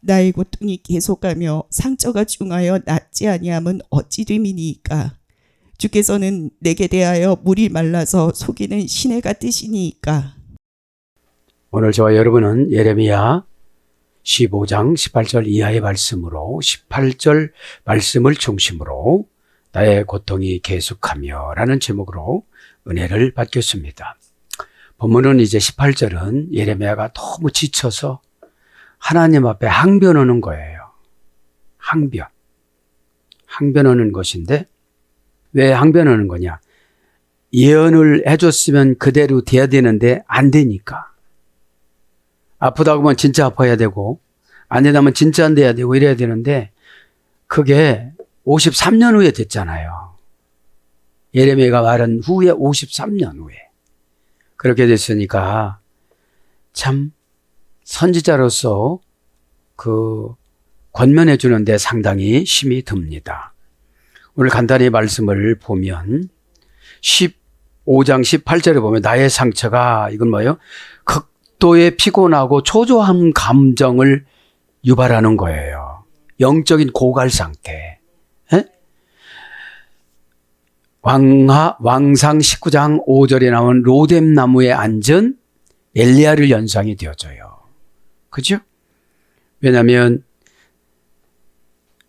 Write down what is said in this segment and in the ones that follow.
나의 고통이 계속하며 상처가 중하여 낫지 아니함은 어찌 됨이니이까. 주께서는 내게 대하여 물이 말라서 속이는 시내가 뜨시니이까. 오늘 저와 여러분은 예레미야 15장 18절 이하의 말씀으로 18절 말씀을 중심으로 나의 고통이 계속하며 라는 제목으로 은혜를 받겠습니다. 본문은 이제 18절은 예레미야가 너무 지쳐서 하나님 앞에 항변하는 거예요. 항변하는 것인데 왜 항변하는 거냐? 예언을 해줬으면 그대로 돼야 되는데 안 되니까. 아프다고 하면 진짜 아파야 되고 안 된다면 진짜 안 돼야 되고 이래야 되는데 그게 53년 후에 됐잖아요. 예레미야가 말한 후에 53년 후에 그렇게 됐으니까 참 선지자로서 그 권면해 주는데 상당히 힘이 듭니다. 오늘 간단히 말씀을 보면 15장 18절에 보면 나의 상처가 이건 뭐예요? 극도의 피곤하고 초조한 감정을 유발하는 거예요. 영적인 고갈 상태. 에? 왕상 19장 5절에 나온 로뎀 나무에 앉은 엘리야를 연상이 되어져요. 그죠? 왜냐하면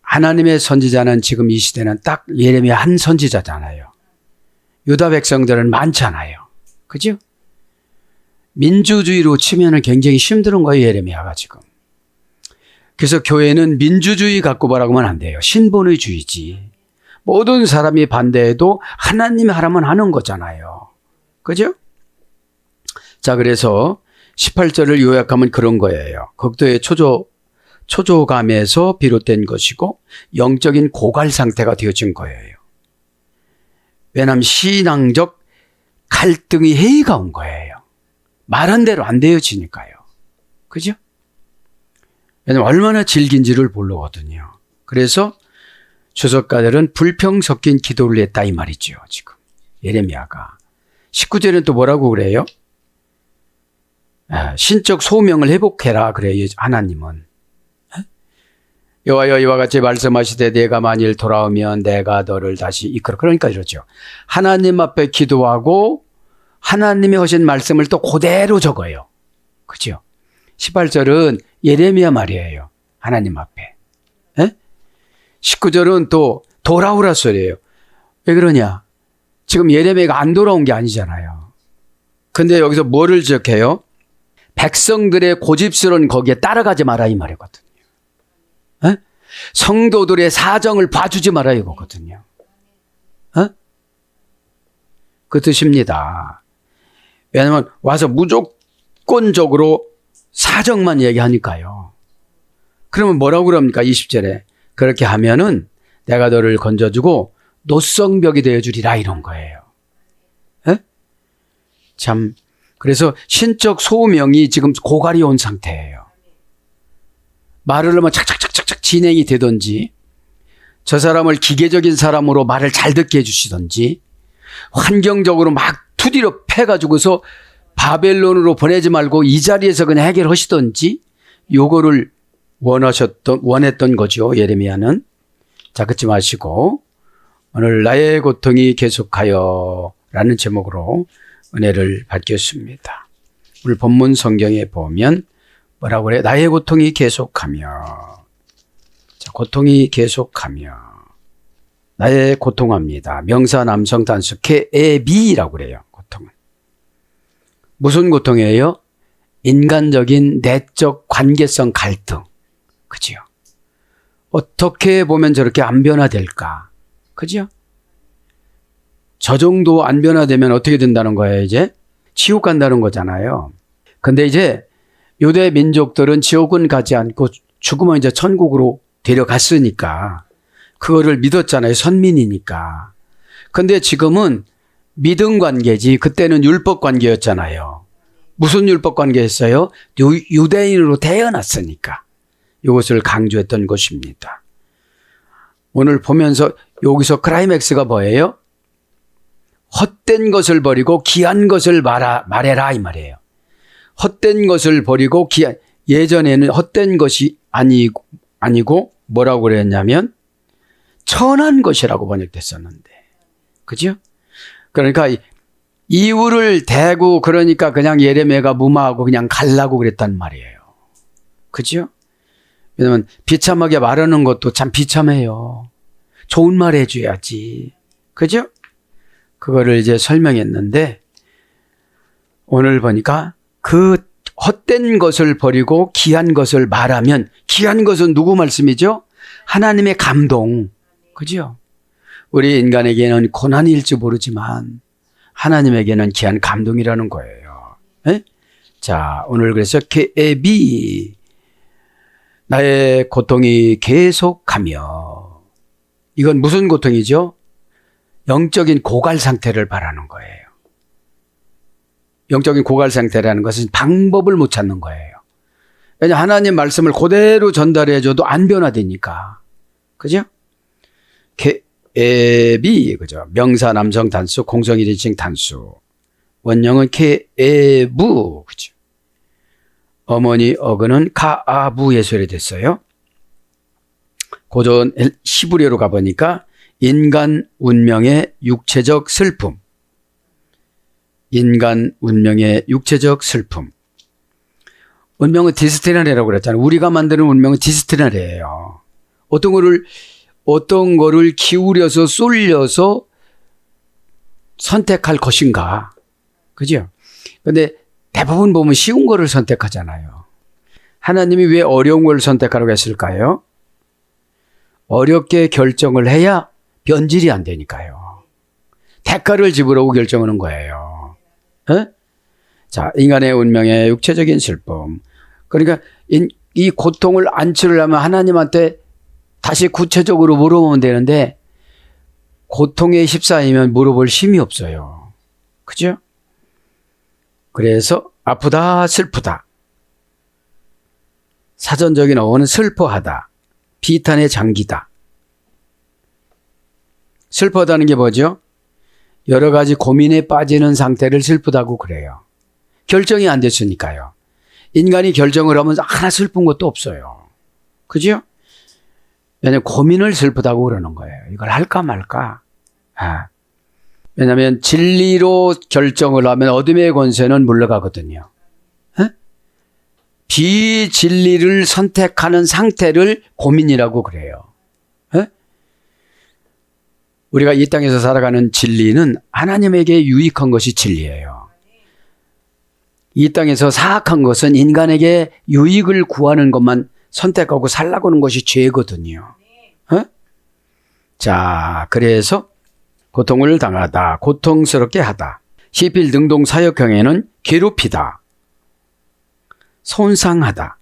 하나님의 선지자는 지금 이 시대는 딱 예레미야 한 선지자잖아요. 유다 백성들은 많잖아요. 그죠? 민주주의로 치면은 굉장히 힘든 거예요, 예레미야가 지금. 그래서 교회는 민주주의 갖고 뭐라고 하면 안 돼요. 신본의주의지. 모든 사람이 반대해도 하나님이 하라면 하는 거잖아요. 그죠? 자, 그래서 18절을 요약하면 그런 거예요. 극도의 초조감에서 비롯된 것이고 영적인 고갈 상태가 되어진 거예요. 왜냐하면 신앙적 갈등이 해이가 온 거예요. 말한 대로 안 되어지니까요. 그죠? 왜냐하면 얼마나 질긴지를 모르거든요. 그래서 주석가들은 불평 섞인 기도를 했다 이 말이죠. 지금 예레미야가 19절에는 또 뭐라고 그래요? 신적 소명을 회복해라 그래요. 하나님은 여호와여 이와 같이 말씀하시되 내가 만일 돌아오면 내가 너를 다시 이끌어. 그러니까 이러죠. 하나님 앞에 기도하고 하나님이 하신 말씀을 또 그대로 적어요. 그죠? 18절은 예레미야 말이에요. 하나님 앞에. 19절은 또 돌아오라 소리예요. 왜 그러냐? 지금 예레미야가 안 돌아온 게 아니잖아요. 근데 여기서 뭐를 지적해요? 백성들의 고집스러운 거기에 따라가지 마라 이 말이거든요. 성도들의 사정을 봐주지 마라 이거거든요. 그 뜻입니다. 왜냐하면 와서 무조건적으로 사정만 얘기하니까요. 그러면 뭐라고 그럽니까? 20절에 그렇게 하면은 내가 너를 건져주고 노성벽이 되어주리라 이런 거예요. 참 그래서 신적 소명이 지금 고갈이 온 상태예요. 말을 하면 착착착착착 진행이 되든지 저 사람을 기계적인 사람으로 말을 잘 듣게 해주시든지 환경적으로 막 투디로 패가지고서 바벨론으로 보내지 말고 이 자리에서 그냥 해결하시든지 요거를 원했던 거죠. 예레미야는. 자, 그치 마시고 오늘 나의 고통이 계속하여 라는 제목으로 은혜를 받겠습니다. 오늘 본문 성경에 보면 뭐라고 그래요? 나의 고통이 계속하며. 자, 고통이 계속하며. 나의 고통합니다. 명사 남성 단수 KAB라고 그래요. 고통은. 무슨 고통이에요? 인간적인 내적 관계성 갈등. 그죠? 어떻게 보면 저렇게 안 변화될까? 그죠? 저 정도 안 변화되면 어떻게 된다는 거예요, 이제? 지옥 간다는 거잖아요. 근데 이제 유대 민족들은 지옥은 가지 않고 죽으면 이제 천국으로 데려갔으니까 그거를 믿었잖아요. 선민이니까. 근데 지금은 믿음 관계지 그때는 율법 관계였잖아요. 무슨 율법 관계였어요? 유대인으로 태어났으니까. 이것을 강조했던 것입니다. 오늘 보면서 여기서 클라이맥스가 뭐예요? 헛된 것을 버리고 귀한 것을 말해라 이 말이에요. 헛된 것을 버리고 예전에는 헛된 것이 아니고 뭐라고 그랬냐면 천한 것이라고 번역됐었는데. 그죠? 그러니까 이유를 대고 그러니까 그냥 예레미야가 무마하고 그냥 갈라고 그랬단 말이에요. 그죠? 왜냐면 비참하게 말하는 것도 참 비참해요. 좋은 말 해줘야지. 그죠? 그거를 이제 설명했는데 오늘 보니까 그 헛된 것을 버리고 귀한 것을 말하면 귀한 것은 누구 말씀이죠? 하나님의 감동. 그죠? 우리 인간에게는 고난일지 모르지만 하나님에게는 귀한 감동이라는 거예요. 에? 자, 오늘 그래서 계비 나의 고통이 계속하며 이건 무슨 고통이죠? 영적인 고갈 상태를 말하는 거예요. 영적인 고갈 상태라는 것은 방법을 못 찾는 거예요. 왜냐하면 하나님 말씀을 그대로 전달해 줘도 안 변화되니까. 그죠? 계비, 그죠? 명사 남성 단수, 공성 일인칭 단수. 원형은 계부, 그죠? 어머니 어근은 가아부 예술이 됐어요. 고전 시브리어로 가보니까 인간 운명의 육체적 슬픔. 인간 운명의 육체적 슬픔. 운명은 디스티너리라고 그랬잖아요. 우리가 만드는 운명은 디스티너리예요. 어떤 거를 기울여서 쏠려서 선택할 것인가. 그죠? 근데 대부분 보면 쉬운 거를 선택하잖아요. 하나님이 왜 어려운 걸 선택하라고 했을까요? 어렵게 결정을 해야 변질이 안 되니까요. 대가를 지불하고 결정하는 거예요. 에? 자, 인간의 운명의 육체적인 슬픔. 그러니까 이 고통을 안치려면 하나님한테 다시 구체적으로 물어보면 되는데 고통에 휩싸이면 물어볼 힘이 없어요. 그죠? 그래서 아프다, 슬프다. 사전적인 어원은 슬퍼하다. 비탄의 장기다. 슬퍼하다는 게 뭐죠? 여러 가지 고민에 빠지는 상태를 슬프다고 그래요. 결정이 안 됐으니까요. 인간이 결정을 하면 하나 슬픈 것도 없어요. 그죠? 왜냐하면 고민을 슬프다고 그러는 거예요. 이걸 할까 말까. 왜냐하면 진리로 결정을 하면 어둠의 권세는 물러가거든요. 비진리를 선택하는 상태를 고민이라고 그래요. 우리가 이 땅에서 살아가는 진리는 하나님에게 유익한 것이 진리예요. 이 땅에서 사악한 것은 인간에게 유익을 구하는 것만 선택하고 살라고 하는 것이 죄거든요. 자, 그래서 고통을 당하다, 고통스럽게 하다. 시필 능동 사역형에는 괴롭히다, 손상하다.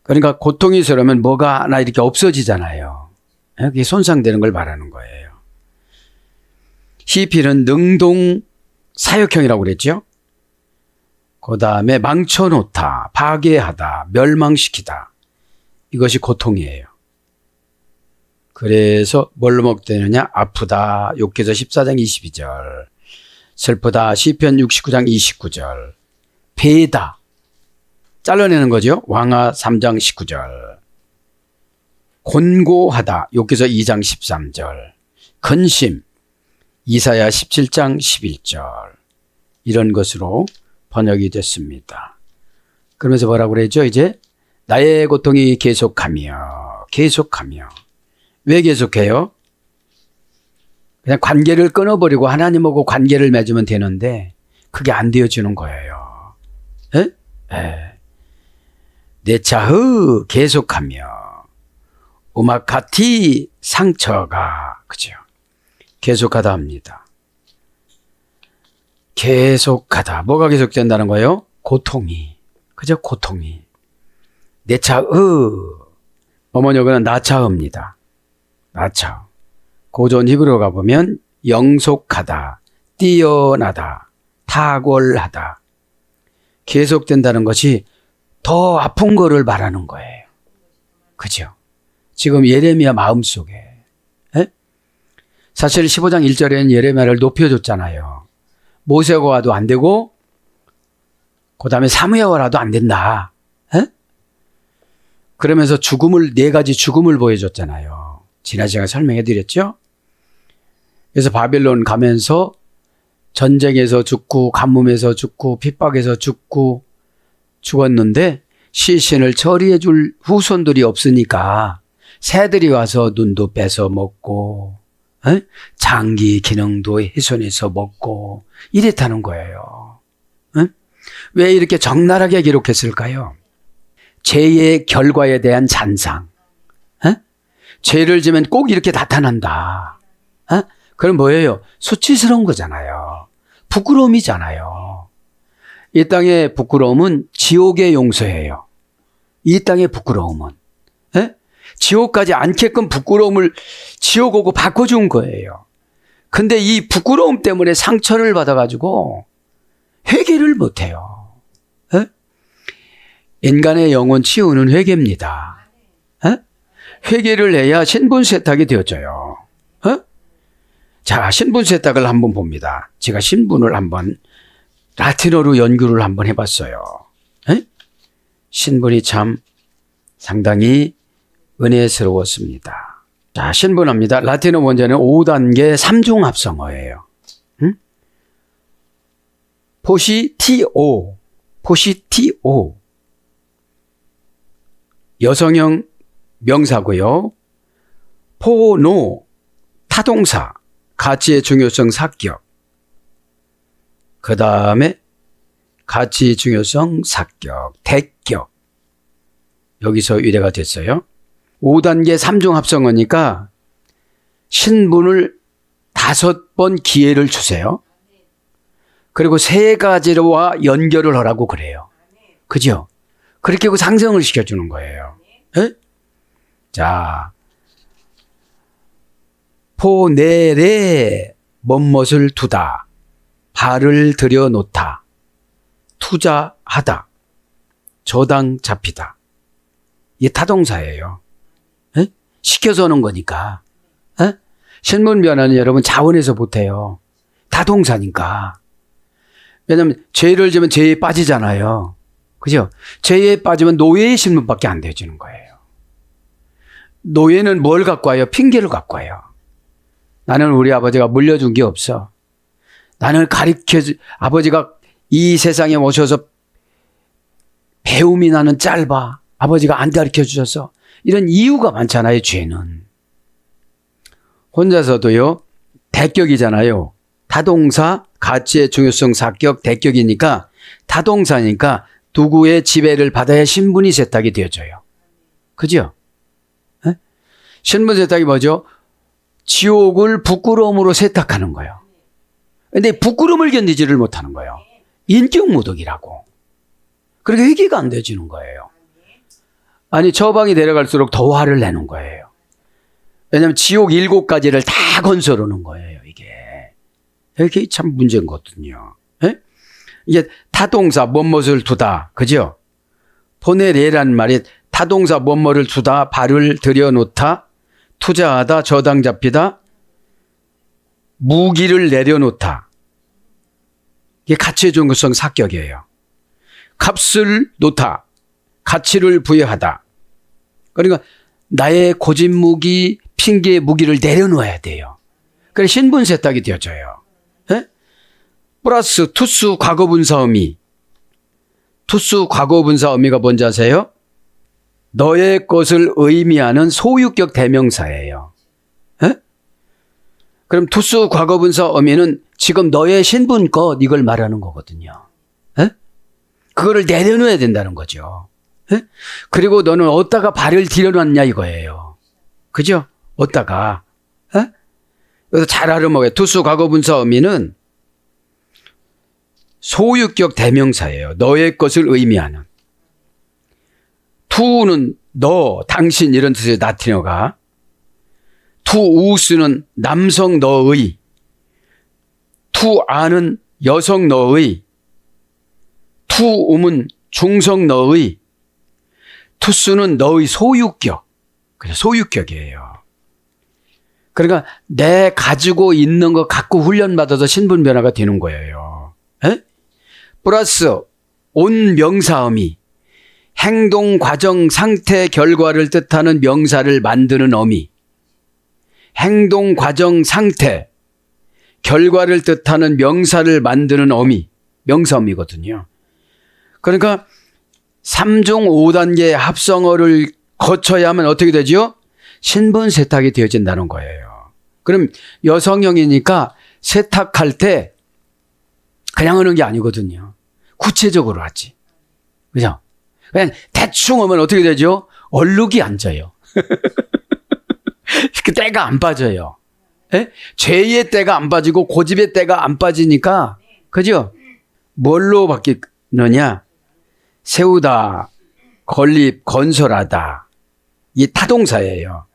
그러니까 고통이 있으려면 뭐가 하나 이렇게 없어지잖아요. 그게 손상되는 걸 말하는 거예요. 시필은 능동 사역형이라고 그랬죠. 그 다음에 망쳐놓다, 파괴하다, 멸망시키다. 이것이 고통이에요. 그래서 뭘로 먹되느냐? 아프다, 욥기서 14장 22절. 슬프다, 시편 69장 29절. 베다, 잘라내는 거죠. 왕하 3장 19절. 곤고하다, 욥기서 2장 13절. 근심, 이사야 17장 11절. 이런 것으로 번역이 됐습니다. 그러면서 뭐라고 그랬죠? 이제 나의 고통이 계속하며. 왜 계속해요? 그냥 관계를 끊어버리고 하나님하고 관계를 맺으면 되는데 그게 안 되어지는 거예요. 내 차흐 계속하며 우마카티 상처가, 그죠? 계속하다 합니다. 계속하다. 뭐가 계속된다는 거예요? 고통이. 그죠? 고통이. 내 차흐. 어머니어는 나차흐입니다. 나차흐. 고전 히브리어 가보면 영속하다, 뛰어나다, 탁월하다. 계속된다는 것이 더 아픈 거를 말하는 거예요. 그죠? 지금 예레미야 마음속에. 사실 15장 1절에는 예레미야를 높여줬잖아요. 모세가 와도 안 되고 그 다음에 사무엘과 와도 안 된다. 그러면서 죽음을, 네 가지 죽음을 보여줬잖아요. 지난 시간에 설명해 드렸죠? 그래서 바벨론 가면서 전쟁에서 죽고, 가뭄에서 죽고, 핍박에서 죽고, 죽었는데, 시신을 처리해 줄 후손들이 없으니까, 새들이 와서 눈도 뺏어 먹고, 장기 기능도 훼손해서 먹고, 이랬다는 거예요. 왜 이렇게 적나라하게 기록했을까요? 죄의 결과에 대한 잔상. 죄를 지면 꼭 이렇게 나타난다. 그럼 뭐예요? 수치스러운 거잖아요. 부끄러움이잖아요. 이 땅의 부끄러움은 지옥의 용서예요. 이 땅의 부끄러움은. 지옥 가지 않게끔 부끄러움을 지옥 오고 바꿔준 거예요. 근데 이 부끄러움 때문에 상처를 받아가지고 회개를 못해요. 인간의 영혼 치유는 회개입니다. 회개를 해야 신분 세탁이 되어져요. 자, 신분 세탁을 한번 봅니다. 제가 신분을 한번 라틴어로 연구를 한번 해봤어요. 신분이 참 상당히 은혜스러웠습니다. 자, 신분합니다. 라틴어 원제는 5단계 3중 합성어예요. 포시티오, 포시티오. 여성형 명사고요. 포노, 타동사, 가치의 중요성 사격. 그 다음에 가치 중요성 사격, 대격. 여기서 의뢰가 됐어요. 5단계 3중 합성어니까 신분을 5번 기회를 주세요. 그리고 3가지와 연결을 하라고 그래요. 그죠? 그렇게 하고 상승을 시켜주는 거예요. 자, 포내래 멋멋을 두다, 발을 들여놓다, 투자하다, 저당 잡히다. 이게 타동사예요. 시켜서 하는 거니까. 신분 변화는 여러분 자원에서 못해요. 타동사니까. 왜냐하면 죄를 지면 죄에 빠지잖아요. 그죠? 죄에 빠지면 노예의 신분밖에 안 되어지는 거예요. 노예는 뭘 갖고 와요? 핑계를 갖고 와요. 나는 우리 아버지가 물려준 게 없어. 나는 아버지가 이 세상에 오셔서 배움이 나는 짧아. 아버지가 안 가르쳐 주셔서. 이런 이유가 많잖아요, 죄는. 혼자서도요, 대격이잖아요. 타동사, 가치의 중요성 사격, 대격이니까, 타동사니까 누구의 지배를 받아야 신분이 세탁이 되어져요. 그죠? 신분 세탁이 뭐죠? 지옥을 부끄러움으로 세탁하는 거예요. 근데 부끄러움을 견디지를 못하는 거예요. 인격모독이라고. 그렇게 회개가 안 되어지는 거예요. 아니, 처방이 내려갈수록 더 화를 내는 거예요. 왜냐하면 지옥 7가지를 다 건설하는 거예요, 이게. 이게 참 문제인 거거든요. 이게 타동사, 멋멋을 두다. 그죠? 포네레란 말이 타동사, 멋멋을 두다, 발을 들여놓다, 투자하다, 저당 잡히다, 무기를 내려놓다. 이게 가치의 중요성 사격이에요. 값을 놓다, 가치를 부여하다. 그러니까 나의 고집 무기, 핑계의 무기를 내려놓아야 돼요. 그래서 신분 세탁이 되어져요. 플러스 투수 과거분사 의미. 투수 과거분사 의미가 뭔지 아세요? 너의 것을 의미하는 소유격 대명사예요. 그럼 투수 과거분사 의미는 지금 너의 신분껏 이걸 말하는 거거든요. 그거를 내려놓아야 된다는 거죠. 그리고 너는 어디다가 발을 들여놨냐 이거예요. 그죠? 어디다가. 그래서 잘 알아먹어요. 투수 과거분사 의미는 소유격 대명사예요. 너의 것을 의미하는. 투는 너, 당신 이런 뜻의 라틴어가. 투우스는 남성 너의. 투아는 여성 너의. 투움은 중성 너의. 투스는 너의 소유격. 그래서 소유격이에요. 그러니까 내 가지고 있는 거 갖고 훈련받아서 신분 변화가 되는 거예요. 플러스 온 명사 의미. 행동, 과정, 상태, 결과를 뜻하는 명사를 만드는 어미. 행동, 과정, 상태, 결과를 뜻하는 명사를 만드는 어미. 명사어미거든요. 그러니까 3중 5단계 합성어를 거쳐야만 어떻게 되죠? 신분 세탁이 되어진다는 거예요. 그럼 여성형이니까 세탁할 때 그냥 하는 게 아니거든요. 구체적으로 하지. 그죠? 그냥 대충 하면 어떻게 되죠? 얼룩이 앉아요. 그 때가 안 빠져요. 예? 죄의 때가 안 빠지고 고집의 때가 안 빠지니까, 그죠? 뭘로 바뀌느냐? 세우다, 건립, 건설하다. 이 타동사예요.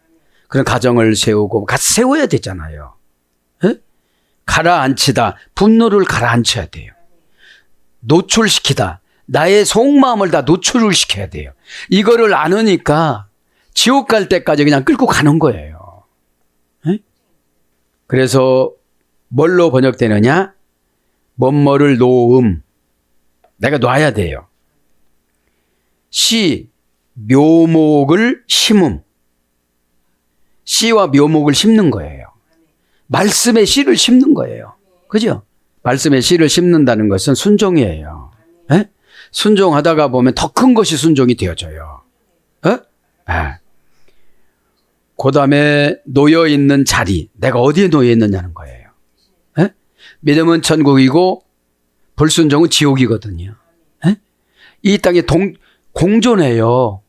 그런 가정을 세우고 같이 세워야 되잖아요. 예? 가라앉히다, 분노를 가라앉혀야 돼요. 노출시키다, 나의 속마음을 다 노출을 시켜야 돼요. 이거를 안 하니까 지옥 갈 때까지 그냥 끌고 가는 거예요. 에? 그래서 뭘로 번역되느냐? 뭐뭐를 놓음. 내가 놔야 돼요. 씨, 묘목을 심음. 씨와 묘목을 심는 거예요. 말씀의 씨를 심는 거예요. 그죠? 말씀의 씨를 심는다는 것은 순종이에요. 에? 순종하다가 보면 더 큰 것이 순종이 되어져요. 그 다음에 놓여있는 자리. 내가 어디에 놓여있느냐는 거예요. 에? 믿음은 천국이고 불순종은 지옥이거든요. 에? 이 땅에 공존해요.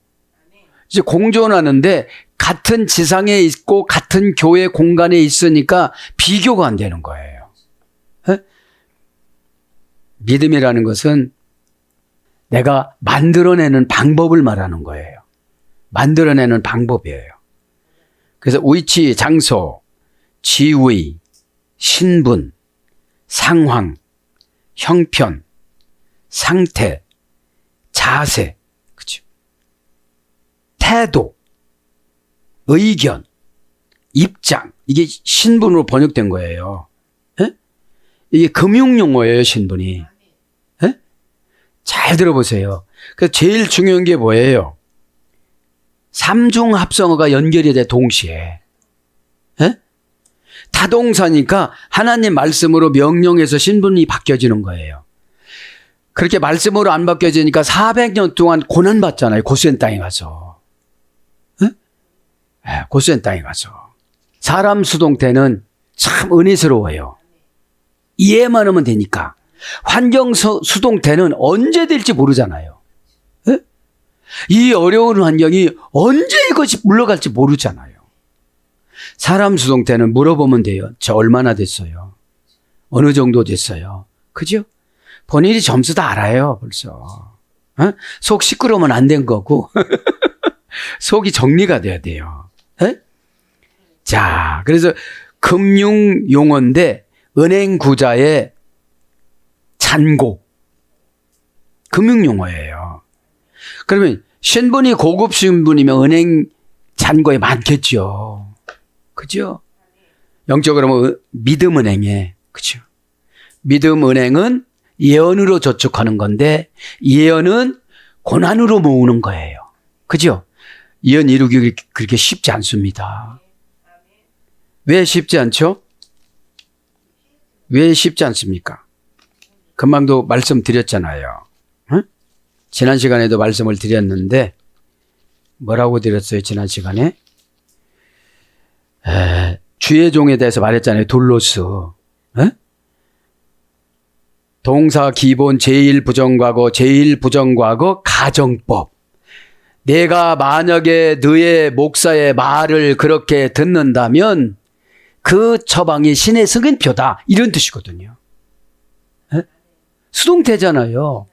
이제 공존하는데 같은 지상에 있고 같은 교회 공간에 있으니까 비교가 안 되는 거예요. 에? 믿음이라는 것은 내가 만들어내는 방법을 말하는 거예요. 만들어내는 방법이에요. 그래서 위치, 장소, 지위, 신분, 상황, 형편, 상태, 자세, 그렇죠? 태도, 의견, 입장, 이게 신분으로 번역된 거예요. 에? 이게 금융용어예요, 신분이. 에? 잘 들어보세요. 그래서 제일 중요한 게 뭐예요? 삼중 합성어가 연결이 돼, 동시에. 에? 타동사니까 하나님 말씀으로 명령해서 신분이 바뀌어지는 거예요. 그렇게 말씀으로 안 바뀌어지니까 400년 동안 고난받잖아요. 고센 땅에 가서. 에? 고센 땅에 가서. 사람 수동태는 참 은혜스러워요. 이해만 하면 되니까. 환경 수동태는 언제 될지 모르잖아요. 에? 이 어려운 환경이 언제 이것이 물러갈지 모르잖아요. 사람 수동태는 물어보면 돼요. 저 얼마나 됐어요? 어느 정도 됐어요? 그죠? 본인이 점수 다 알아요, 벌써. 어? 속 시끄러우면 안 된 거고. 속이 정리가 돼야 돼요. 에? 자, 그래서 금융 용어인데 은행 구자의 잔고. 금융 용어예요. 그러면 신분이 고급 신분이면 은행 잔고에 많겠죠. 그죠? 영적으로 보면 믿음은행에, 그죠? 믿음은행은 예언으로 저축하는 건데 예언은 고난으로 모으는 거예요. 그죠? 예언 이루기 그렇게 쉽지 않습니다. 왜 쉽지 않죠? 왜 쉽지 않습니까? 금방도 말씀드렸잖아요. 응? 지난 시간에도 말씀을 드렸는데 뭐라고 드렸어요? 지난 시간에? 주의 종에 대해서 말했잖아요. 둘로스. 에? 동사 기본 제1부정과거, 제1부정과거 가정법. 내가 만약에 너의 목사의 말을 그렇게 듣는다면 그 처방이 신의 승인표다. 이런 뜻이거든요. 에? 수동태잖아요.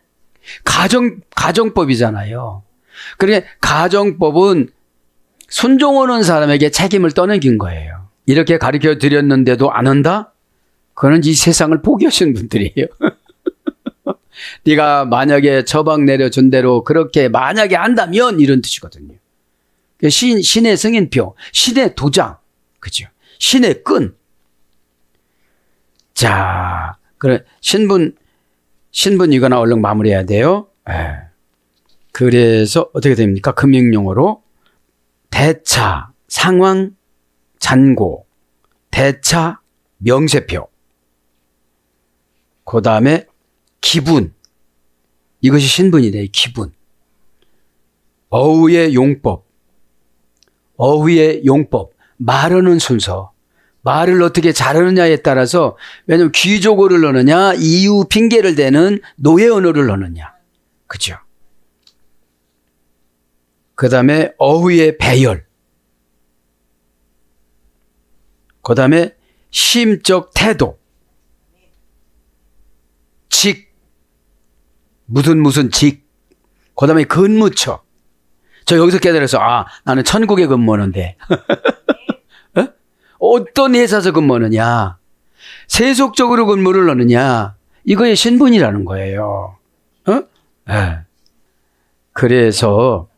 가정법이잖아요. 그러니까 가정법은 순종하는 사람에게 책임을 떠넘긴 거예요. 이렇게 가르쳐 드렸는데도 안 한다? 그거는 이 세상을 포기하시는 분들이에요. 네가 만약에 처방 내려준 대로 그렇게 만약에 한다면 이런 뜻이거든요. 신의 승인표, 신의 도장, 그죠? 신의 끈. 자, 그래 신분 이거나 얼른 마무리해야 돼요. 그래서 어떻게 됩니까? 금융용어로 대차, 상황, 잔고, 대차, 명세표. 그 다음에 기분. 이것이 신분이래, 기분. 어휘의 용법. 어휘의 용법. 말하는 순서. 말을 어떻게 잘하느냐에 따라서, 왜냐면 귀족어를 넣느냐, 이유 핑계를 대는 노예 언어를 넣느냐. 그죠? 그 다음에 어휘의 배열. 그 다음에 심적 태도. 직. 무슨 직. 그 다음에 근무처. 저 여기서 깨달아서, 나는 천국에 근무하는데. 어떤 회사에서 근무하느냐. 세속적으로 근무를 하느냐. 이거의 신분이라는 거예요. 네. 그래서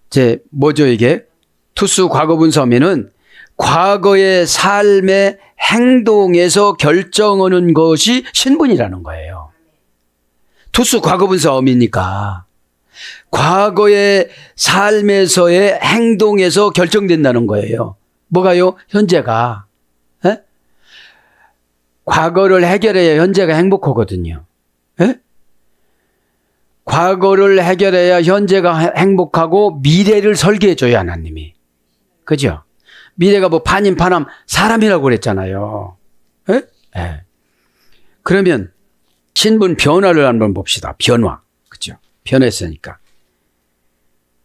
이제 뭐죠 이게? 투수 과거분사어미는 과거의 삶의 행동에서 결정하는 것이 신분이라는 거예요. 투수 과거분사어미니까 과거의 삶에서의 행동에서 결정된다는 거예요. 뭐가요? 현재가. 에? 과거를 해결해야 현재가 행복하거든요. 에? 과거를 해결해야 현재가 행복하고 미래를 설계해줘요, 하나님이. 그죠? 미래가 뭐 반인파남 사람이라고 그랬잖아요. 에? 에. 그러면 신분 변화를 한번 봅시다. 변화. 그죠? 변했으니까.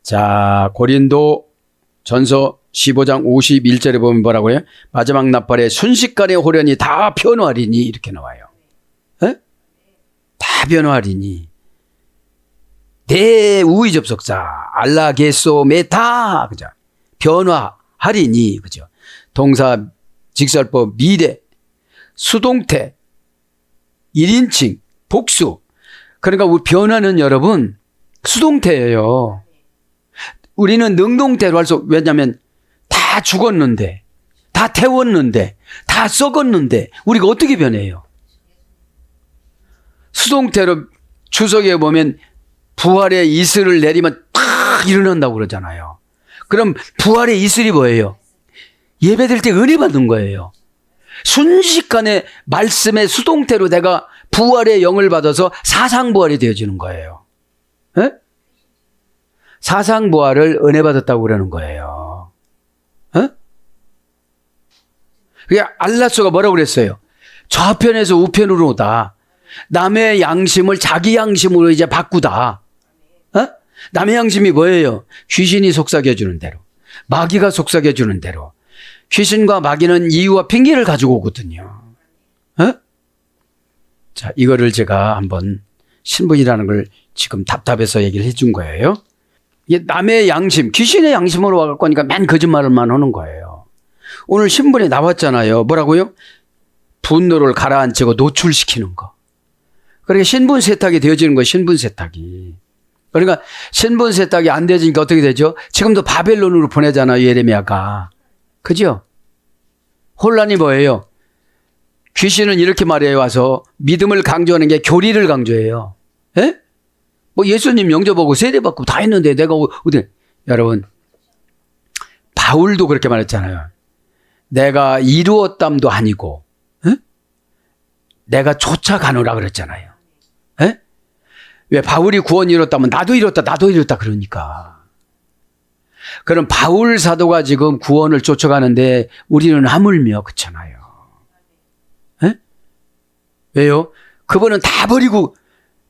자, 고린도 전서 15장 51절에 보면 뭐라고 해요? 마지막 나팔에 순식간에 호련히 다 변화하리니 이렇게 나와요. 에? 다 변화하리니. 대우의 접속사 알라게소 메타. 그죠? 변화하리니. 그죠? 동사 직설법 미래 수동태 1인칭 복수. 그러니까 우리 변화는 여러분 수동태예요. 우리는 능동태로 할 수, 왜냐하면 다 죽었는데, 다 태웠는데, 다 썩었는데, 우리가 어떻게 변해요? 수동태로 추석에 보면 부활의 이슬을 내리면 탁 일어난다고 그러잖아요. 그럼 부활의 이슬이 뭐예요? 예배될 때 은혜 받는 거예요. 순식간에 말씀의 수동태로 내가 부활의 영을 받아서 사상부활이 되어지는 거예요. 에? 사상부활을 은혜 받았다고 그러는 거예요. 에? 그게 알라소가 뭐라고 그랬어요? 좌편에서 우편으로 오다. 남의 양심을 자기 양심으로 이제 바꾸다. 에? 남의 양심이 뭐예요? 귀신이 속삭여주는 대로. 마귀가 속삭여주는 대로. 귀신과 마귀는 이유와 핑계를 가지고 오거든요. 에? 자, 이거를 제가 한번 신분이라는 걸 지금 답답해서 얘기를 해준 거예요. 이게 남의 양심, 귀신의 양심으로 와갖고 하니까 맨 거짓말을만 하는 거예요. 오늘 신분에 나왔잖아요. 뭐라고요? 분노를 가라앉히고 노출시키는 거. 그러니까 신분 세탁이 되어지는 거예요. 신분 세탁이. 그러니까 신분 세탁이 안 되니까 어떻게 되죠? 지금도 바벨론으로 보내잖아요. 예레미야가. 그죠? 혼란이 뭐예요? 귀신은 이렇게 말해요. 와서 믿음을 강조하는 게 교리를 강조해요. 에? 뭐 예수님 영접하고 세례받고 다 했는데 내가 어디. 여러분 바울도 그렇게 말했잖아요. 내가 이루었담도 아니고 에? 내가 쫓아가노라 그랬잖아요. 에? 왜 바울이 구원 이뤘다면 나도 이뤘다 그러니까. 그럼 바울 사도가 지금 구원을 쫓아가는데 우리는 하물며 그렇잖아요. 에? 왜요? 그분은 다 버리고.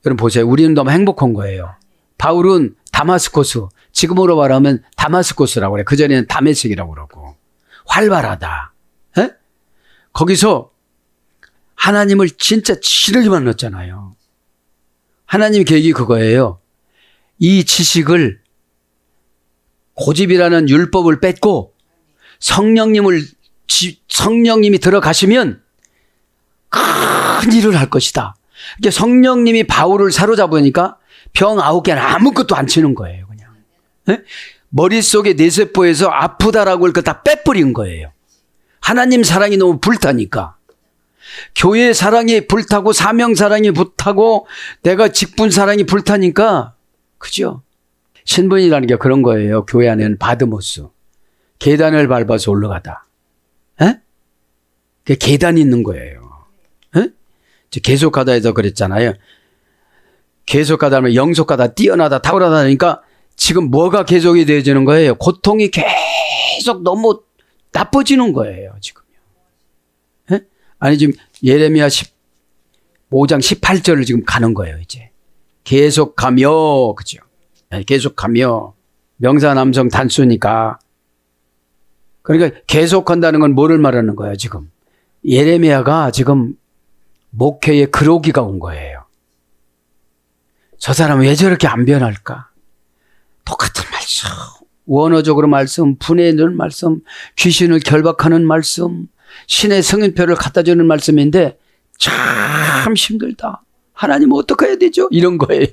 여러분 보세요. 우리는 너무 행복한 거예요. 바울은 다마스코스, 지금으로 말하면 다마스코스라고 그래. 그전에는 다메섹이라고 그러고. 활발하다. 에? 거기서 하나님을 진짜 지르게 만났잖아요. 하나님 계획이 그거예요. 이 지식을 고집이라는 율법을 뺏고 성령님이 들어가시면 큰 일을 할 것이다. 이게 성령님이 바울을 사로잡으니까 병 9개는 아무것도 안 치는 거예요, 그냥. 네? 머릿속에 뇌세포에서 아프다라고 할 거 다 빼버린 거예요. 하나님 사랑이 너무 불타니까. 교회 사랑이 불타고 사명 사랑이 불타고 내가 직분 사랑이 불타니까 그죠? 신분이라는 게 그런 거예요. 교회 안에는 바드모스. 계단을 밟아서 올라가다. 에? 그 계단이 있는 거예요. 에? 계속하다 해서 그랬잖아요. 계속하다 하면 영속하다, 뛰어나다, 탁월하다니까 지금 뭐가 계속이 되어지는 거예요? 고통이 계속 너무 나빠지는 거예요, 지금요. 에? 아니, 지금 예레미야 15장 18절을 지금 가는 거예요, 이제. 계속하며, 그죠? 계속하며. 명사 남성 단수니까. 그러니까 계속한다는 건 뭐를 말하는 거예요, 지금? 예레미야가 지금 목회에 그로기가 온 거예요. 저 사람은 왜 저렇게 안 변할까? 똑같은 말씀, 원어적으로 말씀, 분해하는 말씀, 귀신을 결박하는 말씀, 신의 성인표를 갖다 주는 말씀인데 참 힘들다. 하나님 어떻게 해야 되죠? 이런 거예요.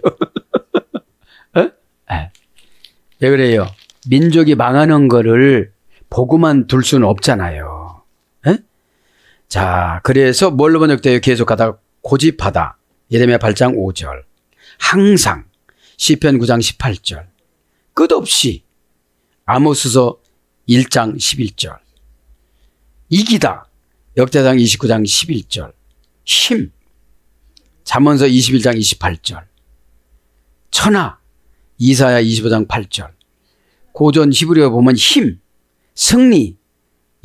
왜 그래요? 민족이 망하는 거를 보고만 둘 수는 없잖아요. 에? 자, 그래서 뭘로 번역돼요? 계속하다, 고집하다. 예레미야 8장 5절. 항상. 시편 9장 18절. 끝없이. 아모스서 1장 11절. 이기다. 역대상 29장 11절. 힘. 잠언서 21장 28절. 천하. 이사야 25장 8절. 고전 히브리어 보면 힘, 승리,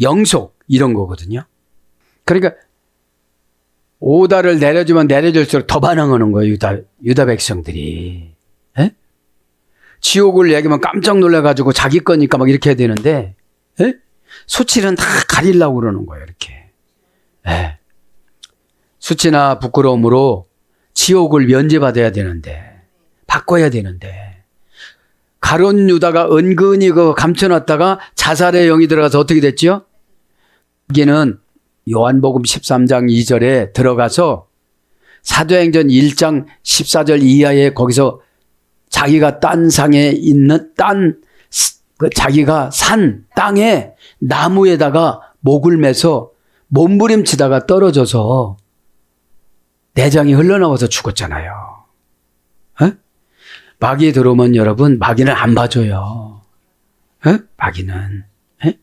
영속 이런 거거든요. 그러니까 오다를 내려주면 내려줄수록 더 반항하는 거예요. 유다 백성들이. 에? 지옥을 얘기하면 깜짝 놀라가지고 자기 거니까 막 이렇게 해야 되는데 에? 수치는 다 가리려고 그러는 거예요. 이렇게. 에. 수치나 부끄러움으로 지옥을 면제받아야 되는데 바꿔야 되는데 가룟 유다가 은근히 그 감춰놨다가 자살의 영이 들어가서 어떻게 됐죠? 여기는 요한복음 13장 2절에 들어가서 사도행전 1장 14절 이하에 거기서 자기가 딴 상에 있는 자기가 산 땅에 나무에다가 목을 매서 몸부림치다가 떨어져서 내장이 흘러나와서 죽었잖아요. 에? 마귀 들어오면 여러분 마귀는 안 봐줘요. 에? 마귀는. 에?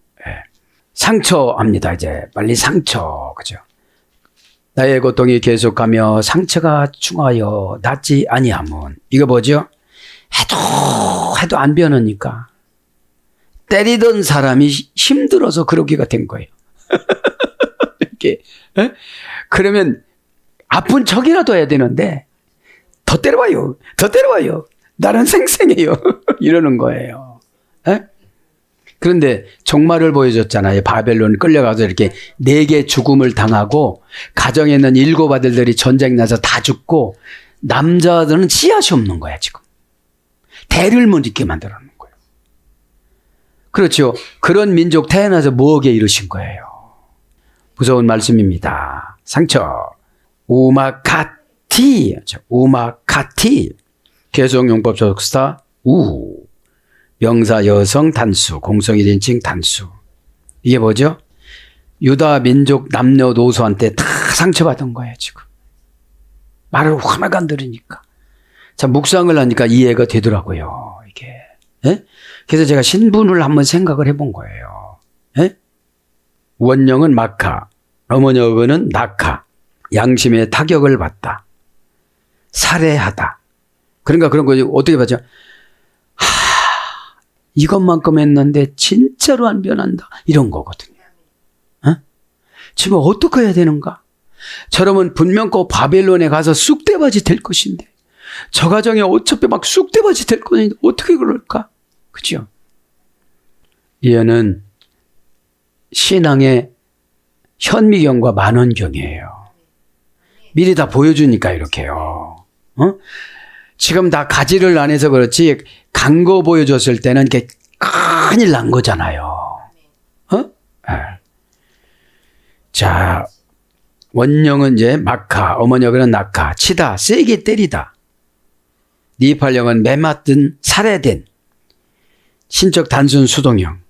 상처합니다. 이제 빨리 상처. 그죠? 나의 고통이 계속하며 상처가 충하여 낫지 아니하면 이거 뭐죠? 해도 안 변하니까 때리던 사람이 힘들어서 그러기가 된 거예요. 이렇게. 에? 그러면 아픈 척이라도 해야 되는데 더 때려봐요. 더 때려봐요. 나는 생생해요. 이러는 거예요. 에? 그런데 종말을 보여줬잖아요. 바벨론 끌려가서 이렇게 4개 죽음을 당하고 가정에 있는 7 아들들이 전쟁 나서 다 죽고 남자들은 씨앗이 없는 거야 지금. 대를 못 잇게 만들어 놓은 거예요. 그렇죠. 그런 민족 태어나서 뭐하게 이러신 거예요. 무서운 말씀입니다. 상처. 우마카티. 우마카티. 개성용법 조스타 우. 명사 여성 단수. 공성 1인칭 단수. 이게 뭐죠? 유다 민족 남녀노소한테 다 상처받은 거예요 지금. 말을 하나도 안 들으니까. 자, 묵상을 하니까 이해가 되더라고요. 이게. 예? 그래서 제가 신분을 한번 생각을 해본 거예요. 예? 원령은 마카, 어머니어는 나카. 양심의 타격을 받다. 살해하다. 그러니까 그런 거지. 어떻게 봤죠? 이것만큼 했는데 진짜로 안 변한다. 이런 거거든요. 어? 지금 어떻게 해야 되는가? 저러면 분명 그 바벨론에 가서 쑥대밭이 될 것인데 저 가정에 어차피 막 쑥대밭이 될 것인데 어떻게 그럴까? 그죠? 이어는 신앙의 현미경과 만원경이에요. 미리 다 보여주니까 이렇게요. 어? 지금 다 가지를 안 해서 그렇지 간 거 보여줬을 때는 이게 큰일 난 거잖아요. 어? 네. 자, 원령은 이제 마카, 어머니역은 나카, 치다, 세게 때리다. 니팔령은 매맞든 살해된, 신적 단순 수동형.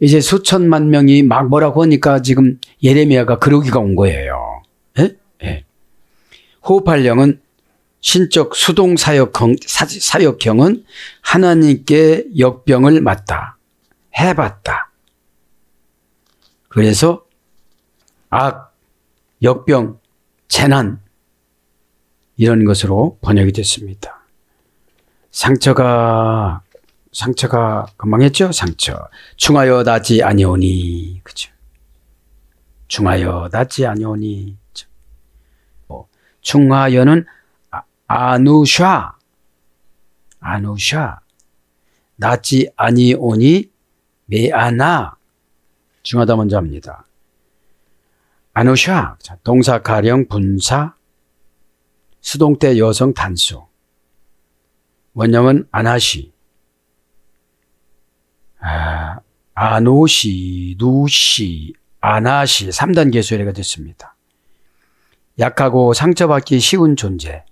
이제 수천만 명이 막 뭐라고 하니까 지금 예레미야가 그러기가 온 거예요. 예? 예. 호흡할령은 신적 수동 사역형은 하나님께 역병을 맞다, 해봤다. 그래서 악, 역병, 재난 이런 것으로 번역이 됐습니다. 상처가 금방 했죠? 상처. 충하여 낫지 아니오니. 그죠? 충하여 낫지 아니오니. 충하여는 아누샤. 낫지 아니오니 메아나. 중하다 먼저 합니다. 아누샤. 동사 가령 분사. 수동태 여성 단수. 원형은 아나시. 아노시, 누시, 아나시 3단계 수열애가 됐습니다. 약하고 상처받기 쉬운 존재.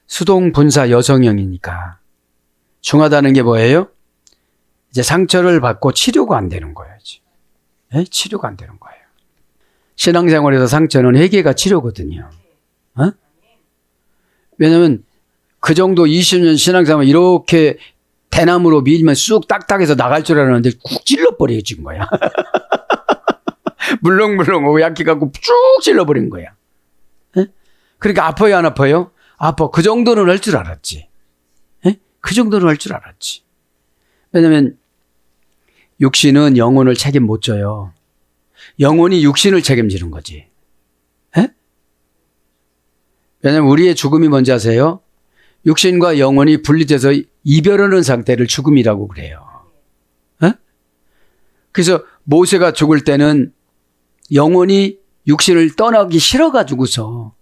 수동 분사 여성형이니까 중하다는 게 뭐예요? 이제 상처를 받고 치료가 안 되는 거예요. 치료가 안 되는 거예요. 신앙생활에서 상처는 회개가 치료거든요. 왜냐면 그 정도 20년 신앙생활 이렇게 대나무로 밀면 쑥 딱딱해서 나갈 줄 알았는데 쿡 찔러버리고 지금 거야. 물렁물렁하고 약해갖고 쭉 찔러버린 거야. 그러니까 아파요, 안 아파요? 아파. 그 정도는 할 줄 알았지. 그 정도는 할 줄 알았지. 왜냐면 육신은 영혼을 책임 못 져요. 영혼이 육신을 책임지는 거지. 왜냐면 우리의 죽음이 뭔지 아세요? 육신과 영혼이 분리돼서 이별하는 상태를 죽음이라고 그래요. 그래서 모세가 죽을 때는 영혼이 육신을 떠나기 싫어가지고서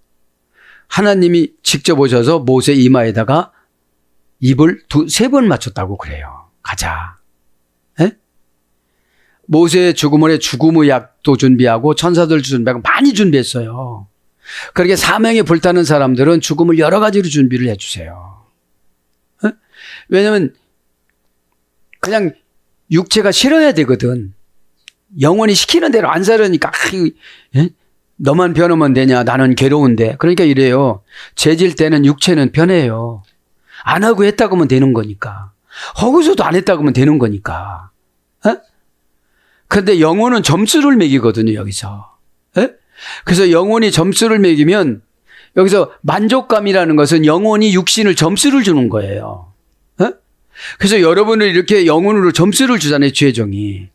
하나님이 직접 오셔서 모세 이마에다가 입을 3번 맞췄다고 그래요. 가자. 모세의 죽음을 죽음의 약도 준비하고 천사들 준비하고 많이 준비했어요. 그렇게 사명에 불타는 사람들은 죽음을 여러 가지로 준비를 해주세요. 왜냐하면 그냥 육체가 싫어야 되거든. 영혼이 시키는 대로 안 살으니까 너만 변하면 되냐, 나는 괴로운데. 그러니까 이래요. 죄질 때는 육체는 변해요. 안 하고 했다고 하면 되는 거니까. 허구서도 안 했다고 하면 되는 거니까. 그런데 영혼은 점수를 매기거든요, 여기서. 그래서 영혼이 점수를 매기면 여기서 만족감이라는 것은 영혼이 육신을 점수를 주는 거예요. 그래서 여러분을 이렇게 영혼으로 점수를 주잖아요, 죄종이.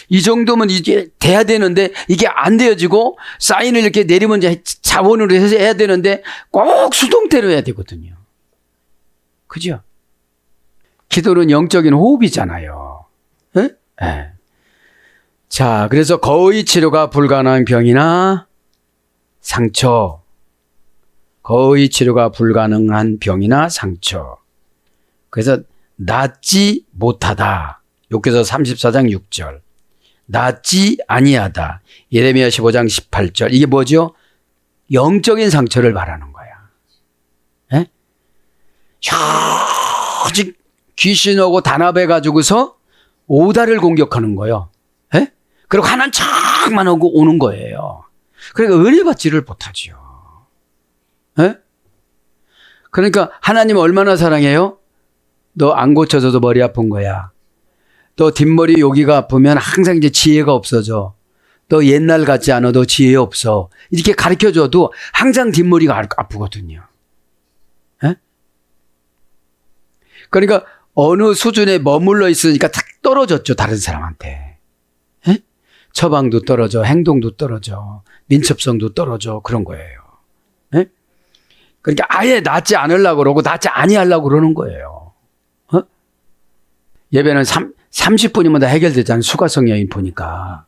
이 정도면 이게 돼야 되는데 이게 안 되어지고 사인을 이렇게 내리면 이제 자본으로 해서 해야 되는데 꼭 수동태로 해야 되거든요. 그죠? 기도는 영적인 호흡이잖아요. 자, 그래서 거의 치료가 불가능한 병이나 상처. 거의 치료가 불가능한 병이나 상처. 그래서 낫지 못하다. 욥기서 34장 6절. 낫지 아니하다. 예레미야 15장 18절. 이게 뭐죠? 영적인 상처를 말하는 거야. 오직 귀신하고 단합해가지고서 오다를 공격하는 거예요. 그리고 하나는 척만 하고 오는 거예요. 그러니까 은혜 받지를 못하지요. 그러니까 하나님 얼마나 사랑해요? 너 안 고쳐져도 머리 아픈 거야. 너 뒷머리 여기가 아프면 항상 이제 지혜가 없어져. 너 옛날 같지 않아. 너 지혜 없어. 이렇게 가르쳐줘도 항상 뒷머리가 아프거든요. 그러니까 어느 수준에 머물러 있으니까 탁 떨어졌죠. 다른 사람한테. 처방도 떨어져. 행동도 떨어져. 민첩성도 떨어져. 그런 거예요. 그러니까 아예 낫지 않으려고 그러고 낫지 아니하려고 그러는 거예요. 예배는 30분이면 다 해결되잖아요. 수가성 여인 보니까.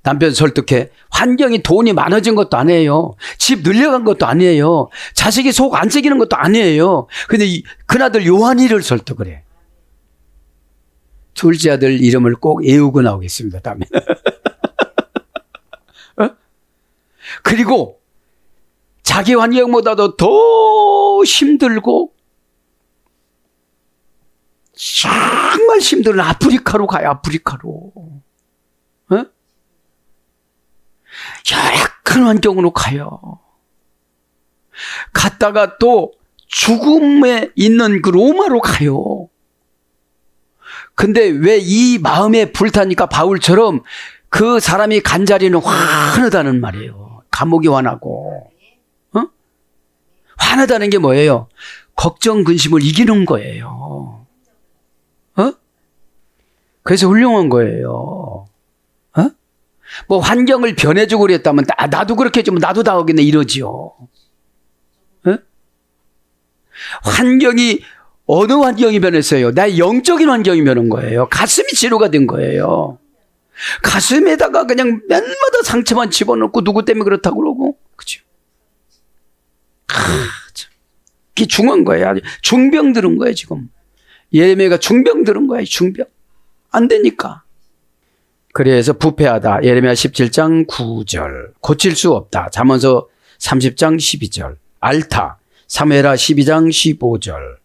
남편 설득해. 환경이 돈이 많아진 것도 아니에요. 집 늘려간 것도 아니에요. 자식이 속 안 썩이는 것도 아니에요. 근데 큰아들 요한이를 설득을 해. 둘째 아들 이름을 꼭 외우고 나오겠습니다. 다음에. 그리고 자기 환경보다도 더 힘들고 정말 힘든 아프리카로 가요. 아프리카로. 열악한 환경으로 가요. 갔다가 또 죽음에 있는 그 로마로 가요. 근데 왜 이 마음에 불타니까 바울처럼 그 사람이 간 자리는 환하다는 말이에요. 감옥이 환하고. 환하다는 게 뭐예요? 걱정, 근심을 이기는 거예요. 그래서 훌륭한 거예요. 뭐 환경을 변해주고 그랬다면 나도 그렇게 해주면 나도 다 하겠네 이러지요. 환경이 어느 환경이 변했어요? 나의 영적인 환경이 변한 거예요. 가슴이 치료가 된 거예요. 가슴에다가 그냥 맨마다 상처만 집어넣고 누구 때문에 그렇다고 그러고. 그죠? 그게 중요한 거예요. 중병 들은 거예요, 지금. 예레미야가 중병 들은 거예요, 중병. 안 되니까. 그래서 부패하다. 예레미야 17장 9절. 고칠 수 없다. 잠언서 30장 12절. 앓다. 사무엘하 12장 15절.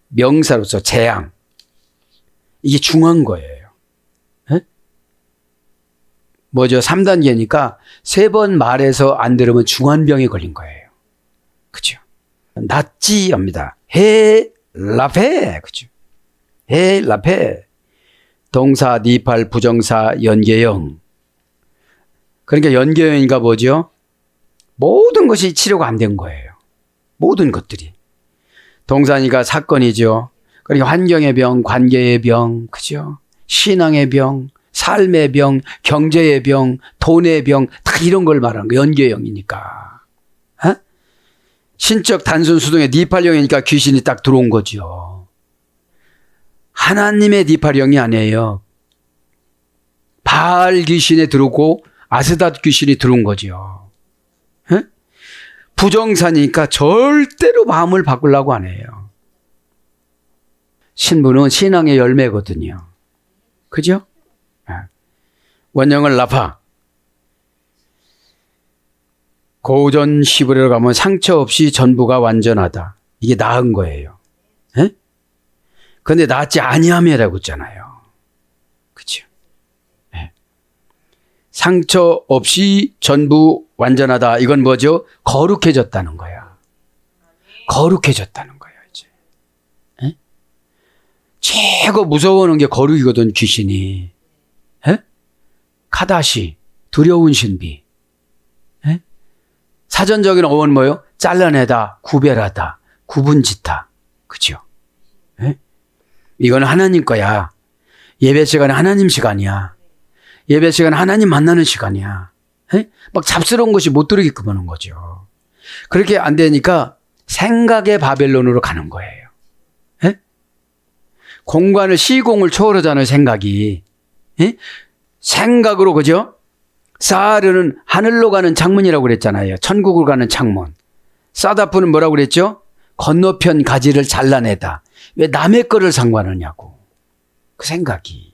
명사로서 재앙. 이게 중요한 거예요. 에? 뭐죠? 3단계니까 3번 말해서 안 들으면 중환병에 걸린 거예요. 그죠? 낫지 합니다. 해 라페. 그죠? 해 라페. 동사 니팔 부정사 연계형. 그러니까 연계형인가 뭐죠? 모든 것이 치료가 안 된 거예요. 모든 것들이. 동사니까 사건이죠. 그러니까 환경의 병, 관계의 병, 그죠? 신앙의 병, 삶의 병, 경제의 병, 돈의 병, 다 이런 걸 말하는 거예요. 연계형이니까. 신적 단순 수동의 니팔형이니까 귀신이 딱 들어온 거죠. 하나님의 니팔형이 아니에요. 바알 귀신에 들어오고 아스닷 귀신이 들어온 거죠. 부정사니까 절대로 마음을 바꾸려고 안 해요. 신부는 신앙의 열매거든요. 그죠? 원형을 라파. 고전 시브레로 가면 상처 없이 전부가 완전하다. 이게 나은 거예요. 그런데 낫지 아니함이라고 했잖아요. 그죠? 상처 없이 전부 완전하다. 이건 뭐죠? 거룩해졌다는 거야. 거룩해졌다는 거야, 이제. 최고 무서워하는 게 거룩이거든, 귀신이. 카다시, 두려운 신비. 사전적인 어원은 뭐예요? 잘라내다, 구별하다, 구분짓다. 그죠? 이건 하나님 거야. 예배 시간은 하나님 시간이야. 예배 시간은 하나님 만나는 시간이야. 막 잡스러운 것이 못 들어오게끔 하는 거죠. 그렇게 안 되니까 생각의 바벨론으로 가는 거예요. 공간을 시공을 초월하잖아요, 생각이. 생각으로, 그죠? 사르는 하늘로 가는 창문이라고 그랬잖아요. 천국으로 가는 창문. 사다프는 뭐라고 그랬죠? 건너편 가지를 잘라내다. 왜 남의 거를 상관하냐고. 그 생각이.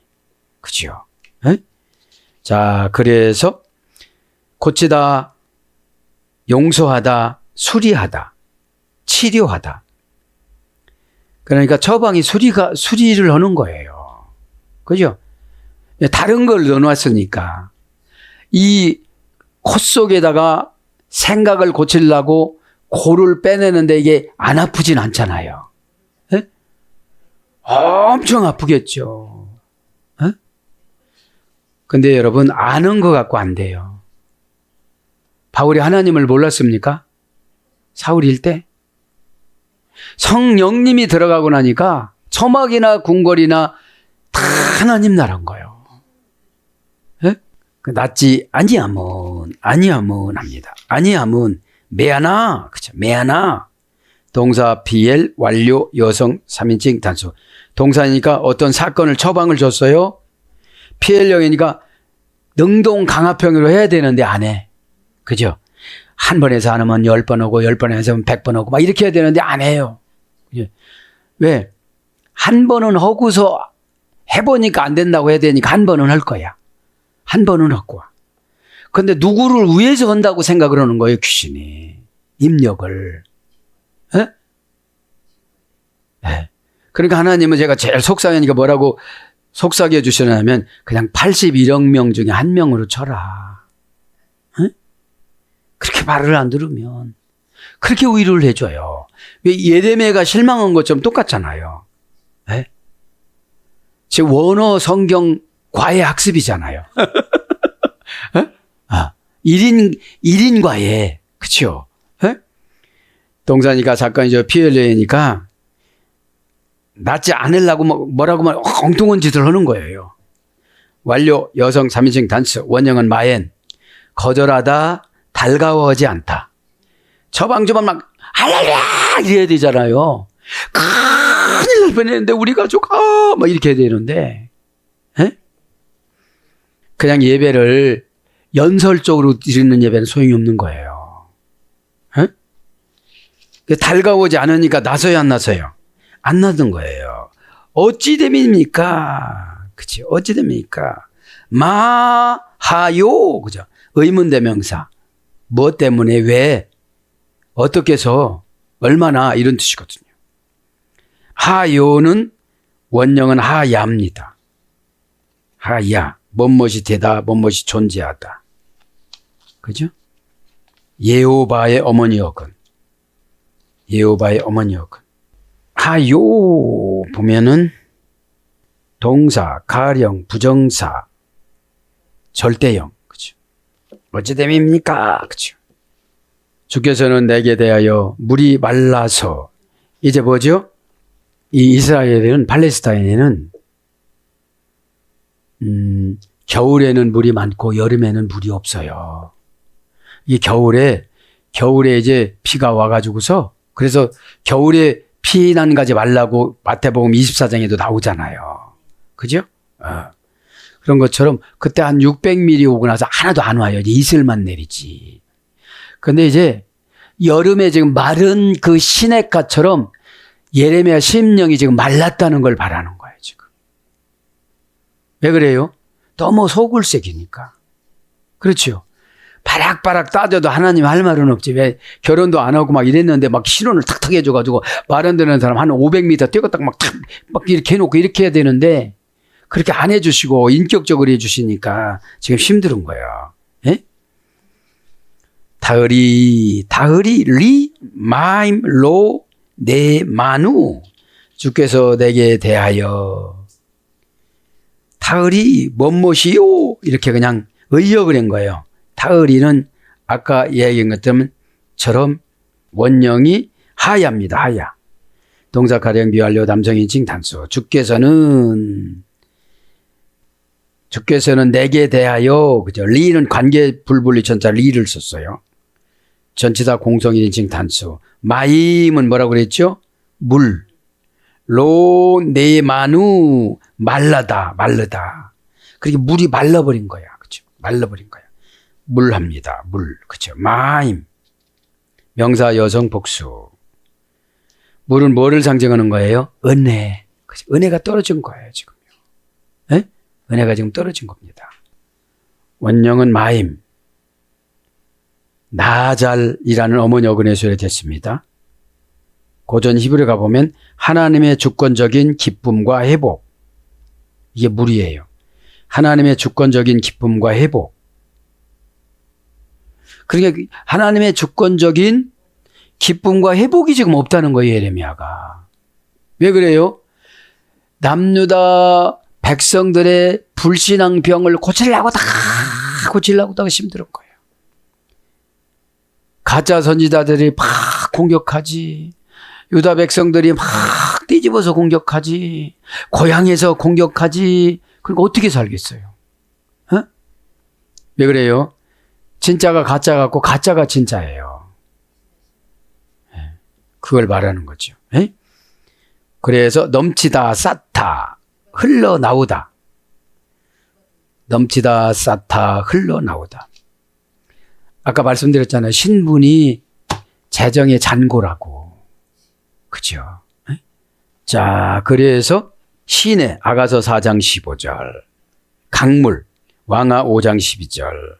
그죠? 자, 그래서 고치다, 용서하다, 수리하다, 치료하다. 그러니까 처방이 수리를 하는 거예요. 그죠? 다른 걸 넣어놨으니까. 이 코 속에다가 생각을 고치려고 고를 빼내는데 이게 안 아프진 않잖아요. 엄청 아프겠죠. 근데 여러분, 아는 것 갖고 안 돼요. 바울이 하나님을 몰랐습니까? 사울일 때? 성령님이 들어가고 나니까 처막이나 궁궐이나 다 하나님 나라인 거예요. 낫지 아니하면 합니다. 아니하면 메아나, 그쵸? 메아나. 동사 비엘 완료 여성 3인칭 단수. 동사니까 어떤 사건을 처방을 줬어요. 피엘령이니까 능동 강압형으로 해야 되는데 안 해. 그죠? 한 번 해서 안 하면 10번 하고 10번 해서 하면 100번 하고 막 이렇게 해야 되는데 안 해요. 그죠? 왜? 한 번은 하고서 해보니까 안 된다고 해야 되니까 한 번은 할 거야. 한 번은 하고 와. 근데 누구를 위해서 한다고 생각을 하는 거예요, 귀신이. 입력을. 그러니까 하나님은 제가 제일 속상하니까 뭐라고 속삭여 주시냐면 그냥 81억 명 중에 한 명으로 쳐라. 그렇게 말을 안 들으면. 그렇게 위로를 해줘요. 왜 예레미야가 실망한 것처럼 똑같잖아요. 네? 지금 원어 성경 과외 학습이잖아요. 네? 아, 1인 과외. 그쵸? 네? 동산이가 작가이죠. 피엘레니까 낫지 않으려고 뭐라고 엉뚱한 짓을 하는 거예요. 완료 여성 3인칭 단수 원형은 마엔 거절하다 달가워하지 않다. 저방저방 막 할렐루야 이래야 되잖아요. 큰일 날 뻔했는데 우리 가족 막 이렇게 해야 되는데 에? 그냥 예배를 연설적으로 드리는 예배는 소용이 없는 거예요. 에? 달가워하지 않으니까 나서야 안 나서요? 안 나던 거예요. 어찌 됨입니까? 그치? 어찌 됩니까? 마하요. 그죠? 의문대명사. 뭐 때문에, 왜, 어떻게 해서, 얼마나 이런 뜻이거든요. 하요는 원형은 하야입니다. 하야. 뭐뭇이 되다, 뭐뭇이 존재하다. 그죠? 예호바의 어머니 역은. 예호바의 어머니 역은. 하요 보면은 동사, 가령, 부정사, 절대형. 그죠? 어찌 됨입니까? 그죠? 주께서는 내게 대하여 물이 말라서 이제 뭐죠? 이 이스라엘은 팔레스타인에는 겨울에는 물이 많고 여름에는 물이 없어요. 이 겨울에 이제 비가 와가지고서 그래서 겨울에 피난 가지 말라고 마태복음 24장에도 나오잖아요. 그죠? 그런 것처럼 그때 한 600mm 오고 나서 하나도 안 와요. 이제 이슬만 내리지. 근데 이제 여름에 지금 마른 그 시냇가처럼 예레미야 심령이 지금 말랐다는 걸 바라는 거예요, 지금. 왜 그래요? 너무 소굴색이니까. 그렇죠. 바락바락 따져도 하나님 할 말은 없지. 왜 결혼도 안 하고 막 이랬는데 막 신혼을 탁탁 해줘가지고 말 안 되는 사람 한 500m 뛰었다 막 이렇게 해놓고 이렇게 해야 되는데 그렇게 안 해주시고 인격적으로 해주시니까 지금 힘든 거예요. 예? 다으리 리 마임 로 네 마누 주께서 내게 대하여 다으리 뭔못이요 이렇게 그냥 의역을 한 거예요. 다으리는 아까 이야기한 것처럼 원형이 하야입니다. 하야. 동사 가령 미완료 남성인칭 단수. 주께서는 내게 대하여 그죠? 리는 관계 불분리 전자 리를 썼어요. 전치사 공성인칭 단수. 마임은 뭐라고 그랬죠? 물. 로 네마누 말르다. 그렇게 물이 말라버린 거야. 그죠? 말라버린 거야. 물합니다. 물. 그죠? 마임. 명사 여성 복수. 물은 뭐를 상징하는 거예요? 은혜. 그죠? 은혜가 떨어진 거예요, 지금요. 네? 은혜가 지금 떨어진 겁니다. 원형은 마임. 나잘이라는 어머니 어근의 소리가 됐습니다. 고전 히브리 가보면 하나님의 주권적인 기쁨과 회복. 이게 물이에요. 하나님의 주권적인 기쁨과 회복. 그러니까 하나님의 주권적인 기쁨과 회복이 지금 없다는 거예요, 예레미야가. 왜 그래요? 남유다 백성들의 불신앙병을 고치려고 다 힘든 거예요. 가짜 선지자들이 막 공격하지. 유다 백성들이 막 뒤집어서 공격하지. 고향에서 공격하지. 그러니까 어떻게 살겠어요? 어? 왜 그래요? 진짜가 가짜 같고 가짜가 진짜예요. 그걸 말하는 거죠. 에? 그래서 넘치다 쌓다 흘러나오다. 넘치다 쌓다 흘러나오다. 아까 말씀드렸잖아요. 신분이 재정의 잔고라고. 그죠? 에? 자, 그래서 시내 아가서 4장 15절 강물 왕하 5장 12절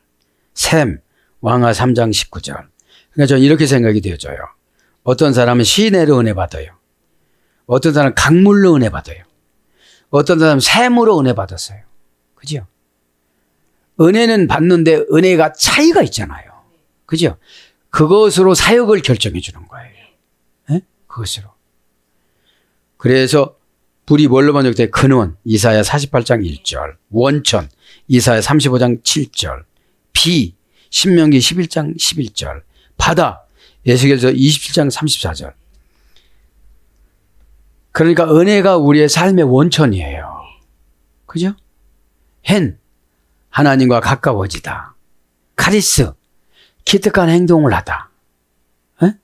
샘 왕하 3장 19절. 그러니까 저는 이렇게 생각이 되어져요. 어떤 사람은 시내로 은혜 받아요. 어떤 사람은 강물로 은혜 받아요. 어떤 사람은 샘으로 은혜 받았어요. 그죠? 은혜는 받는데 은혜가 차이가 있잖아요. 그죠? 그것으로 사역을 결정해 주는 거예요. 예? 그것으로. 그래서 불이 뭘로 번역돼? 근원, 이사야 48장 1절, 원천, 이사야 35장 7절, 비, 신명기 11장 11절, 바다, 에스겔서 27장 34절. 그러니까 은혜가 우리의 삶의 원천이에요. 그죠? 헨, 하나님과 가까워지다. 카리스, 기특한 행동을 하다. 에?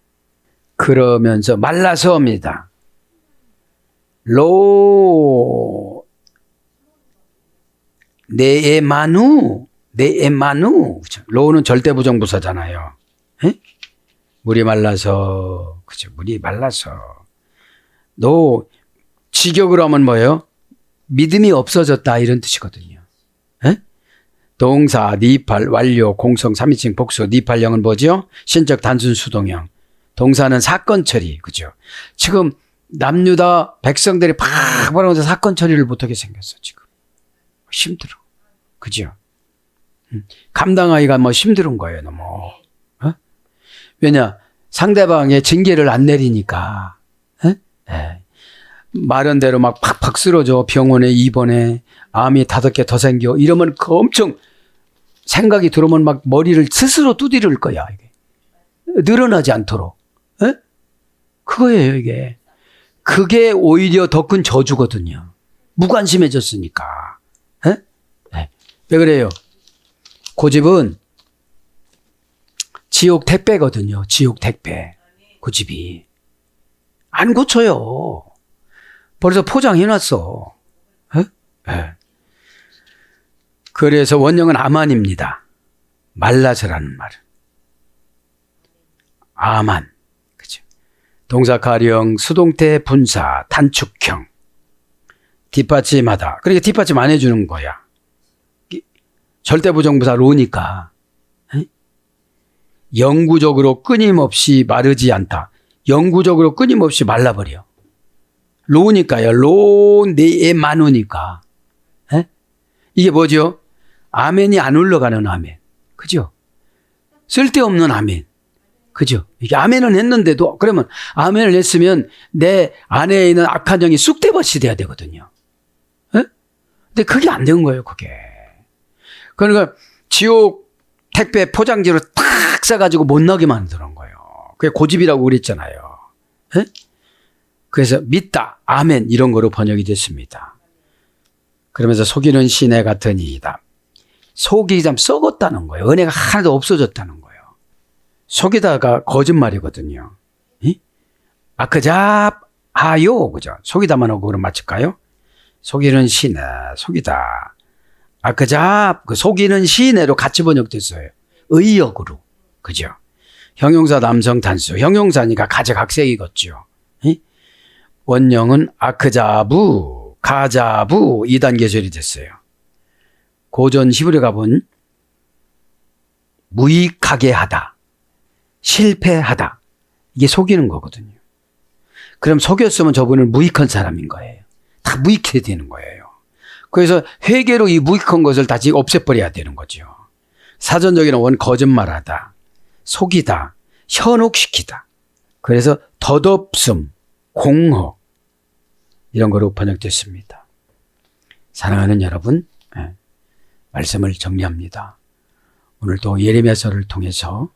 그러면서 말라서입니다. 로, 네에마누. 로는 절대부정부사잖아요. 에? 물이 말라서, 그죠? 물이 말라서. 너, 직역으로 하면 뭐예요? 믿음이 없어졌다, 이런 뜻이거든요. 에? 동사, 니팔, 완료, 공성, 3인칭, 복수. 니팔형은 뭐죠? 신적 단순 수동형. 동사는 사건 처리, 그죠? 지금 남유다 백성들이 팍 벌어서 사건 처리를 못하게 생겼어, 지금. 힘들어. 그죠? 감당하기가 뭐 힘든 거예요, 너무. 어? 왜냐? 상대방의 징계를 안 내리니까. 예. 말한 대로 막 팍팍 쓰러져. 병원에 입원해. 암이 5개 더 생겨. 이러면 그 엄청 생각이 들어오면 막 머리를 스스로 두드릴 거야, 이게. 늘어나지 않도록. 예? 그거예요, 이게. 그게 오히려 더 큰 저주거든요. 무관심해졌으니까. 예? 네. 왜 그래요? 고집은 지옥 택배거든요. 지옥 택배. 고집이. 안 고쳐요. 벌써 포장해놨어. 네. 그래서 원형은 아만입니다. 말라서라는 말은. 아만. 그죠? 동사 가령, 수동태 분사, 단축형. 뒷받침하다. 그러니까 뒷받침 안 해주는 거야. 절대부정부사 로니까. 에? 영구적으로 끊임없이 마르지 않다. 영구적으로 끊임없이 말라버려. 로니까요. 로, 네에 마누니까. 에? 이게 뭐죠? 아멘이 안 올라가는 아멘. 그죠? 쓸데없는 아멘. 그죠? 이게 아멘은 했는데도, 그러면 아멘을 했으면 내 안에 있는 악한 영이 쑥대밭이 돼야 되거든요. 에? 근데 그게 안 된 거예요, 그게. 그러니까 지옥 택배 포장지로 탁 싸가지고 못 나게 만드는 거예요. 그게 고집이라고 그랬잖아요. 에? 그래서 믿다, 아멘 이런 거로 번역이 됐습니다. 그러면서 속이는 시내 같으니이다. 속이자면 썩었다는 거예요. 은혜가 하나도 없어졌다는 거예요. 속이다가 거짓말이거든요. 아크잡 하요, 그죠? 속이다만 하고 그럼 맞을까요? 속이는 시내, 속이다. 아크잡, 그 속이는 시내로 같이 번역됐어요. 의역으로, 그죠? 형용사 남성 단수, 형용사니까 가제각색이겠죠. 원형은 아크자부, 가자부 2단계 절이 됐어요. 고전 히브리 가본 무익하게 하다, 실패하다. 이게 속이는 거거든요. 그럼 속였으면 저분은 무익한 사람인 거예요. 다 무익해야 되는 거예요. 그래서 회개로 이 무익한 것을 다시 없애버려야 되는 거죠. 사전적인 원 거짓말하다, 속이다, 현혹시키다. 그래서 덧없음, 공허 이런 거로 번역됐습니다. 사랑하는 여러분, 말씀을 정리합니다. 오늘도 예레미야서를 통해서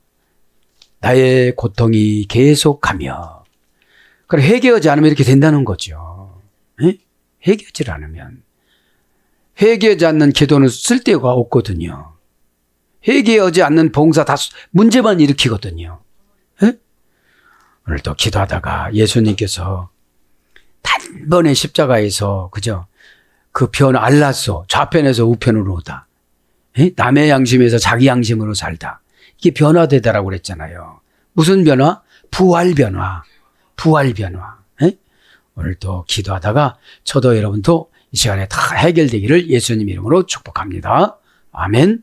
나의 고통이 계속하며, 그래 회개하지 않으면 이렇게 된다는 거죠. 회개하지 않으면. 회개하지 않는 기도는 쓸데가 없거든요. 회개하지 않는 봉사 다 문제만 일으키거든요. 오늘도 기도하다가 예수님께서 단번에 십자가에서, 그죠? 그 편 알랐어. 좌편에서 우편으로 오다. 남의 양심에서 자기 양심으로 살다. 이게 변화되다라고 그랬잖아요. 무슨 변화? 부활 변화. 부활 변화. 오늘도 기도하다가 저도 여러분도 이 시간에 다 해결되기를 예수님 이름으로 축복합니다. 아멘.